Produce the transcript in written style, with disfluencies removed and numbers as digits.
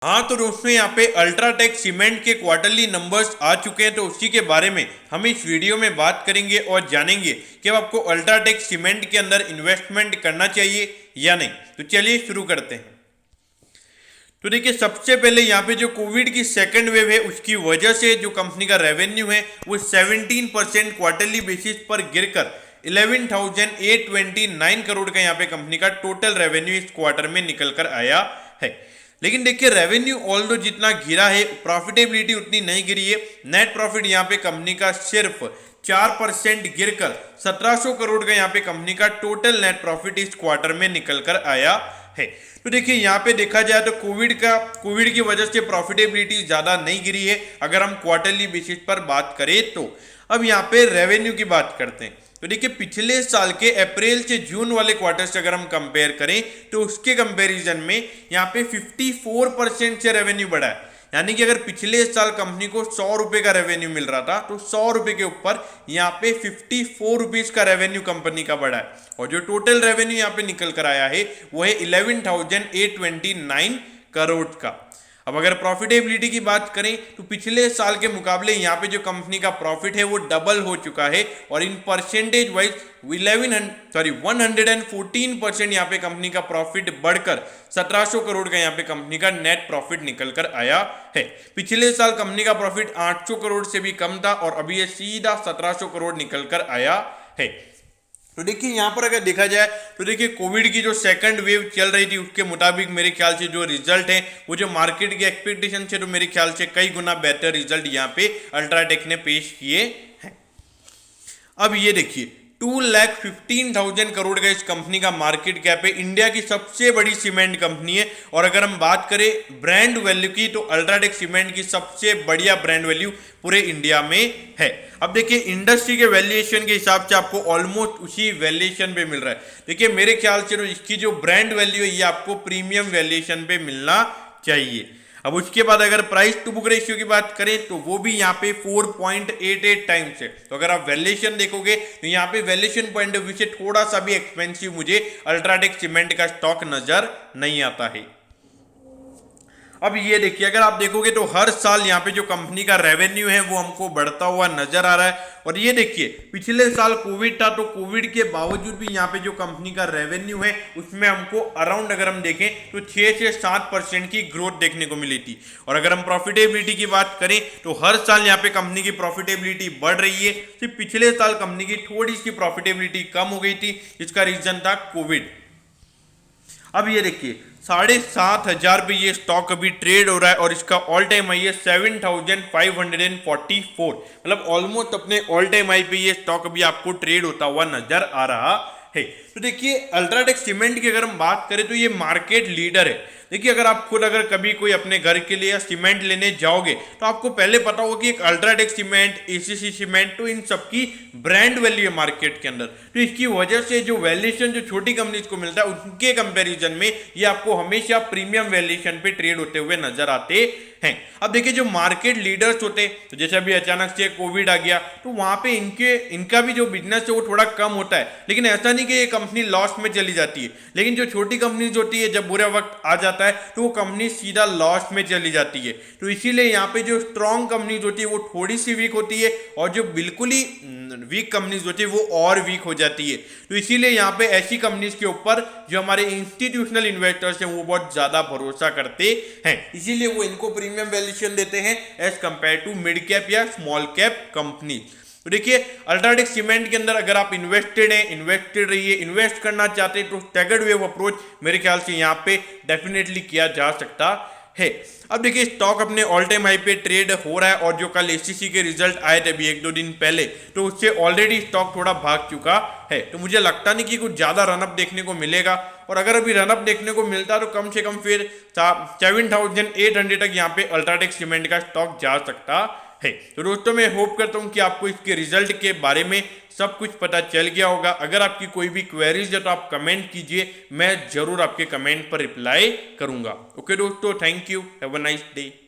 हाँ तो दोस्तों यहाँ पे अल्ट्राटेक सीमेंट के क्वार्टरली नंबर्स आ चुके हैं, तो उसी के बारे में हम इस वीडियो में बात करेंगे और जानेंगे कि अब आपको अल्ट्राटेक सीमेंट के अंदर इन्वेस्टमेंट करना चाहिए या नहीं। तो चलिए शुरू करते हैं। तो देखिए सबसे पहले यहाँ पे जो कोविड की सेकंड वेव है उसकी वजह से जो कंपनी का रेवेन्यू है वो 17% क्वार्टरली बेसिस पर गिरकर 11,829 करोड़ का यहाँ पे कंपनी का टोटल रेवेन्यू इस क्वार्टर में निकल कर आया है। लेकिन देखिए रेवेन्यू ऑल्दो जितना गिरा है प्रॉफिटेबिलिटी उतनी नहीं गिरी है। नेट प्रॉफिट यहाँ पे कंपनी का सिर्फ 4% गिरकर 1700 करोड़ का यहाँ पे कंपनी का टोटल नेट प्रॉफिट इस क्वार्टर में निकल कर आया है। तो देखिए यहाँ पे देखा जाए तो कोविड की वजह से प्रॉफिटेबिलिटी ज्यादा नहीं गिरी है अगर हम क्वार्टरली बेसिस पर बात करें तो। अब यहाँ पे रेवेन्यू की बात करते हैं। तो देखिए पिछले साल के अप्रैल से जून वाले क्वार्टर से अगर हम कंपेयर करें तो उसके कंपैरिजन में यहाँ पे 54% से रेवेन्यू बढ़ा है। यानी कि अगर पिछले साल कंपनी को 100 रुपए का रेवेन्यू मिल रहा था तो 100 रुपए के ऊपर यहाँ पे 54 रुपीज का रेवेन्यू कंपनी का बढ़ा है। और जो टोटल रेवेन्यू यहाँ पे निकल कर आया है वो है 11,829 करोड़ का। अब अगर प्रॉफिटेबिलिटी की बात करें तो पिछले साल के मुकाबले यहाँ पे जो कंपनी का प्रॉफिट है वो डबल हो चुका है और इन परसेंटेज वाइज 114% यहाँ पे कंपनी का प्रॉफिट बढ़कर 1700 करोड़ का यहाँ पे कंपनी का नेट प्रॉफिट निकल कर आया है। पिछले साल कंपनी का प्रॉफिट 800 करोड़ से भी कम था और अभी ये सीधा 1700 करोड़ निकल कर आया है। तो देखिए यहाँ पर अगर देखा जाए तो देखिए कोविड की जो सेकंड वेव चल रही थी उसके मुताबिक मेरे ख्याल से जो रिजल्ट है वो जो मार्केट की एक्सपेक्टेशन से तो मेरे ख्याल से कई गुना बेहतर रिजल्ट यहाँ पे अल्ट्राटेक ने पेश किए हैं। अब ये देखिए 2,15,000 करोड़ का इस कंपनी का मार्केट कैप है। इंडिया की सबसे बड़ी सीमेंट कंपनी है और अगर हम बात करें ब्रांड वैल्यू की तो अल्ट्राटेक सीमेंट की सबसे बढ़िया ब्रांड वैल्यू पूरे इंडिया में है। अब देखिए इंडस्ट्री के वैल्यूएशन के हिसाब से आपको ऑलमोस्ट उसी वैल्यूएशन पे मिल रहा है। देखिए मेरे ख्याल से तो इसकी जो ब्रांड वैल्यू है ये आपको प्रीमियम वैल्यूएशन पे मिलना चाहिए। अब उसके बाद अगर प्राइस टू बुक रेशियो की बात करें तो वो भी यहाँ पे 4.88 टाइम्स है। तो अगर आप वैल्यूएशन देखोगे तो यहाँ पे वैल्यूएशन पॉइंट ऑफ व्यू से थोड़ा सा भी एक्सपेंसिव मुझे अल्ट्राटेक सीमेंट का स्टॉक नजर नहीं आता है। अब ये देखिए अगर आप देखोगे तो हर साल यहाँ पे जो कंपनी का रेवेन्यू है वो हमको बढ़ता हुआ नजर आ रहा है। और ये देखिए पिछले साल कोविड था तो कोविड के बावजूद भी यहाँ पे जो कंपनी का रेवेन्यू है उसमें हमको अराउंड अगर हम देखें तो 6 से 7% की ग्रोथ देखने को मिली थी। और अगर हम प्रॉफिटेबिलिटी की बात करें तो हर साल यहाँ पे कंपनी की प्रॉफिटेबिलिटी बढ़ रही है। सिर्फ पिछले साल कंपनी की थोड़ी सी प्रॉफिटेबिलिटी कम हो गई थी जिसका रीजन था कोविड। अब ये देखिए 7,500 पे ये स्टॉक अभी ट्रेड हो रहा है और इसका ऑल टाइम हाई है 7,544, मतलब ऑलमोस्ट अपने ऑल टाइम हाई पे ये स्टॉक अभी आपको ट्रेड होता हुआ नजर आ रहा है। तो देखिए अल्ट्राटेक सीमेंट की अगर हम बात करें तो ये मार्केट लीडर है। देखिए अगर आप खुद अगर कभी कोई अपने घर के लिए सीमेंट लेने जाओगे तो आपको पहले पता होगा कि एक अल्ट्राटेक सीमेंट, एसीसी सीमेंट, तो इन सबकी ब्रांड वैल्यू है मार्केट के अंदर। तो इसकी वजह से जो वैल्यूएशन जो छोटी कंपनीज को मिलता है उनके कंपैरिजन में ये आपको हमेशा प्रीमियम वैल्यूएशन पे ट्रेड होते हुए नजर आते हैं। अब देखिए जो मार्केट लीडर्स होते हैं तो जैसे अभी अचानक से कोविड आ गया तो वहां पे इनका भी जो बिजनेस है वो थोड़ा कम होता है। लेकिन ऐसा नहीं कि ये कंपनी लॉस में चली जाती है, लेकिन जो छोटी कंपनीज होती है जब बुरा वक्त आ जाता है तो वो कंपनी सीधा लॉस में चली जाती है। तो इसीलिए यहाँ पे जो स्ट्रॉन्ग कंपनीज होती है वो थोड़ी सी वीक होती है और जो बिल्कुल ही वीक कंपनीज होती है वो और वीक हो जाती है। तो इसीलिए यहाँ पे ऐसी कंपनीज के ऊपर जो हमारे इंस्टीट्यूशनल इन्वेस्टर्स हैं वो बहुत ज्यादा भरोसा करते हैं, इसीलिए वो इनको प्रीमियम वैल्यूएशन देते हैं as compare to mid cap या स्मॉल कैप कंपनी। तो देखिए अल्ट्राटेक सीमेंट के अंदर अगर आप इन्वेस्टेड रहिए, इन्वेस्ट करना चाहते हैं तो स्टैगर्ड वेव अप्रोच मेरे ख्याल से यहाँ पे डेफिनेटली किया जा सकता है। अब देखिए स्टॉक अपने ऑल टाइम हाई पे ट्रेड हो रहा है और जो कल एसीसी के रिजल्ट आए थे अभी 1-2 दिन पहले तो उससे ऑलरेडी स्टॉक थोड़ा भाग चुका है। तो मुझे लगता नहीं कि कुछ ज्यादा रनअप देखने को मिलेगा और अगर अभी रनअप देखने को मिलता तो कम से कम फिर 7,800 तक यहाँ पे अल्ट्राटेक सीमेंट का स्टॉक जा सकता है। तो दोस्तों मैं होप करता हूँ कि आपको इसके रिजल्ट के बारे में सब कुछ पता चल गया होगा। अगर आपकी कोई भी क्वेरीज है तो आप कमेंट कीजिए, मैं जरूर आपके कमेंट पर रिप्लाई करूंगा। ओके दोस्तों, thank you, have a nice day.